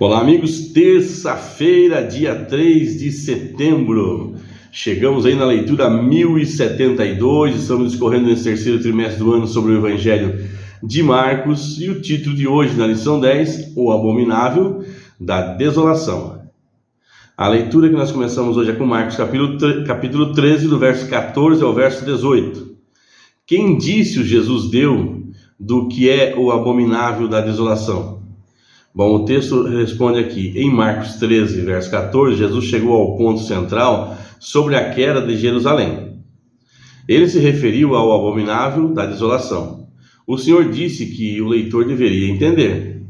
Olá, amigos, terça-feira, dia 3 de setembro, chegamos aí na leitura 1072, estamos discorrendo nesse terceiro trimestre do ano sobre o Evangelho de Marcos, e o título de hoje na lição 10, o abominável da desolação. A leitura que nós começamos hoje é com Marcos capítulo 13, do verso 14 ao verso 18. Que indício Jesus deu do que é o abominável da desolação? Bom, o texto responde aqui, em Marcos 13, verso 14, Jesus chegou ao ponto central sobre a queda de Jerusalém. Ele se referiu ao abominável da desolação. O Senhor disse que o leitor deveria entender.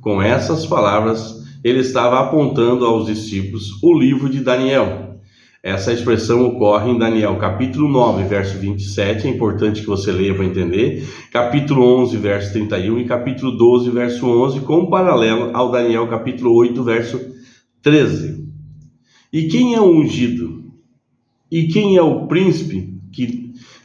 Com essas palavras, ele estava apontando aos discípulos o livro de Daniel. Essa expressão ocorre em Daniel capítulo 9, verso 27, é importante que você leia para entender, capítulo 11, verso 31 e capítulo 12, verso 11, com paralelo ao Daniel capítulo 8, verso 13. E quem é o ungido? E quem é o príncipe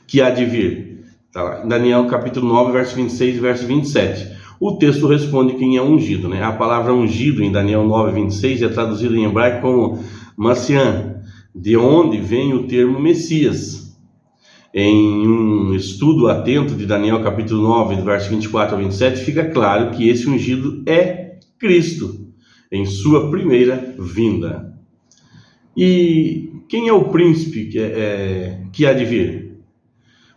que há de vir? Tá lá, Daniel capítulo 9, verso 26 e verso 27. O texto responde quem é ungido, né? A palavra ungido em Daniel 9, 26 é traduzida em hebraico como Messian, de onde vem o termo Messias. Em um estudo atento de Daniel capítulo 9, verso 24 a 27, fica claro que esse ungido é Cristo, em sua primeira vinda. E quem é o príncipe que há de vir?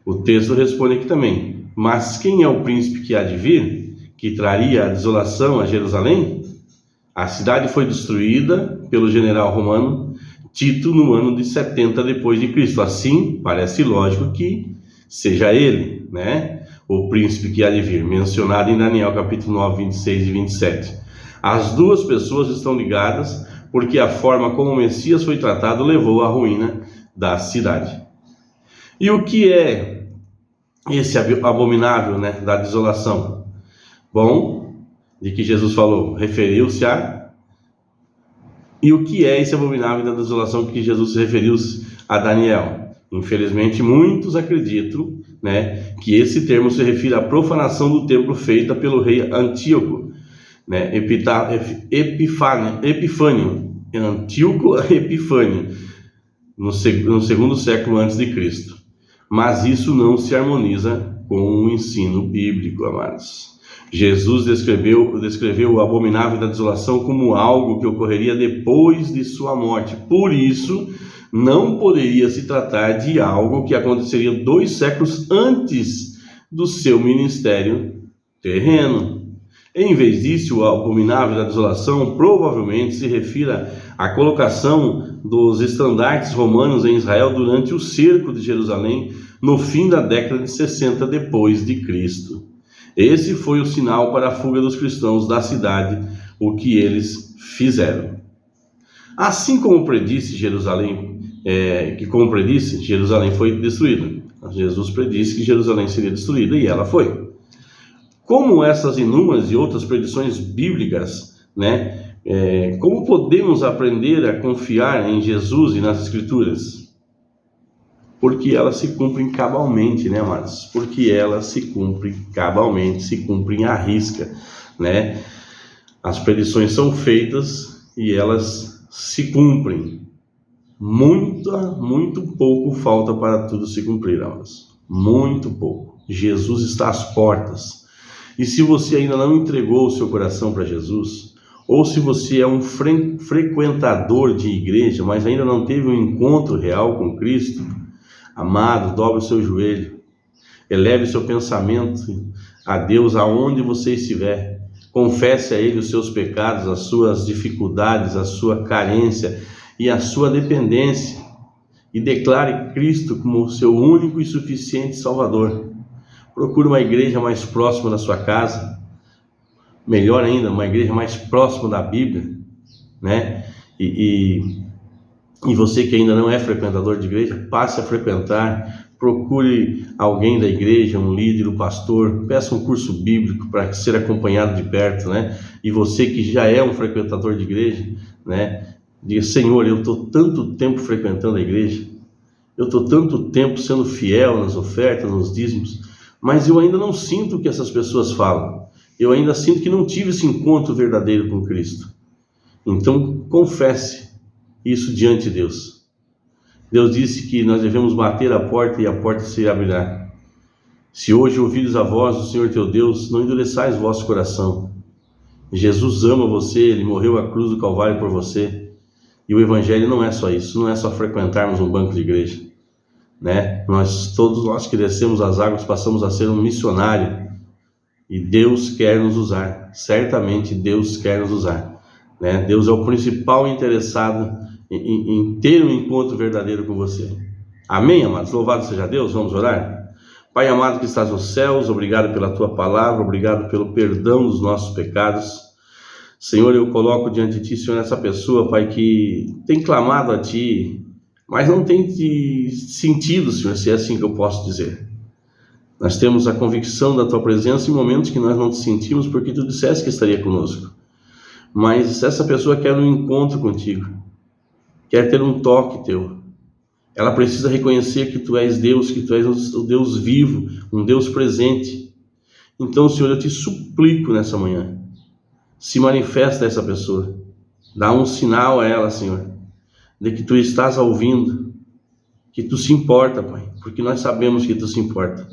O texto responde aqui também, mas quem é o príncipe que há de vir, que traria a desolação a Jerusalém? A cidade foi destruída pelo general romano Tito no ano de 70 depois de Cristo. Assim, parece lógico que seja ele, né? O príncipe que há de vir, mencionado em Daniel capítulo 9, 26 e 27. As duas pessoas estão ligadas porque a forma como o Messias foi tratado levou à ruína da cidade. E o que é esse abominável, né, da desolação? Bom, de que Jesus falou, referiu-se a... E o que é esse abominável da desolação que Jesus se referiu a Daniel? Infelizmente, muitos acreditam, né, que esse termo se refere à profanação do templo feita pelo rei Antíoco, né, Antíoco Epifânio, no segundo século antes de Cristo. Mas isso não se harmoniza com o ensino bíblico, amados. Jesus descreveu o abominável da desolação como algo que ocorreria depois de sua morte. Por isso, não poderia se tratar de algo que aconteceria 2 séculos antes do seu ministério terreno. Em vez disso, o abominável da desolação provavelmente se refira à colocação dos estandartes romanos em Israel durante o cerco de Jerusalém no fim da década de 60 depois de Cristo. Esse foi o sinal para a fuga dos cristãos da cidade, o que eles fizeram. Assim como predisse Jerusalém, Jerusalém foi destruída. Jesus predisse que Jerusalém seria destruída e ela foi. Como essas inúmeras e outras predições bíblicas, né? Como podemos aprender a confiar em Jesus e nas Escrituras? Porque elas se cumprem cabalmente, né, amados? Porque elas se cumprem cabalmente, se cumprem à risca, né? As predições são feitas e elas se cumprem. Muito pouco falta para tudo se cumprir, amados. Muito pouco. Jesus está às portas. E se você ainda não entregou o seu coração para Jesus, ou se você é um frequentador de igreja, mas ainda não teve um encontro real com Cristo, amado, dobre o seu joelho, eleve seu pensamento a Deus aonde você estiver, confesse a Ele os seus pecados, as suas dificuldades, a sua carência e a sua dependência, e declare Cristo como o seu único e suficiente Salvador. Procure uma igreja mais próxima da sua casa, melhor ainda, uma igreja mais próxima da Bíblia, né? E você que ainda não é frequentador de igreja, passe a frequentar, procure alguém da igreja, um líder, um pastor, peça um curso bíblico para ser acompanhado de perto, né? E você que já é um frequentador de igreja, né? Diga, Senhor, eu estou tanto tempo frequentando a igreja, eu estou tanto tempo sendo fiel nas ofertas, nos dízimos, mas eu ainda não sinto o que essas pessoas falam. Eu ainda sinto que não tive esse encontro verdadeiro com Cristo. Então, confesse isso diante de Deus. Deus disse que nós devemos bater a porta e a porta se abrirá. Se hoje ouvires a voz do Senhor teu Deus, não endureçais o vosso coração. Jesus ama você, Ele morreu à cruz do Calvário por você. E o Evangelho não é só isso, não é só frequentarmos um banco de igreja, né? Todos nós que descemos as águas passamos a ser um missionário. E Deus quer nos usar, certamente Deus quer nos usar, né? Deus é o principal interessado em ter um encontro verdadeiro com você. Amém, amados? Louvado seja Deus, vamos orar? Pai amado que estás nos céus, obrigado pela Tua palavra, obrigado pelo perdão dos nossos pecados. Senhor, eu coloco diante de Ti, Senhor, essa pessoa, Pai, que tem clamado a Ti, mas não tem sentido, Senhor, se é assim que eu posso dizer. Nós temos a convicção da Tua presença em momentos que nós não te sentimos, porque Tu disseste que estaria conosco. Mas essa pessoa quer um encontro contigo, quer ter um toque Teu. Ela precisa reconhecer que Tu és Deus, que Tu és o Deus vivo, um Deus presente. Então, Senhor, eu te suplico nessa manhã, se manifesta a essa pessoa, dá um sinal a ela, Senhor, de que Tu estás ouvindo, que Tu se importa, Pai, porque nós sabemos que Tu se importa.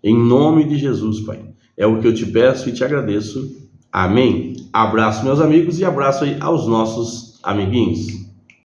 Em nome de Jesus, Pai, é o que eu te peço e te agradeço. Amém. Abraço, meus amigos, e abraço aí aos nossos amiguinhos.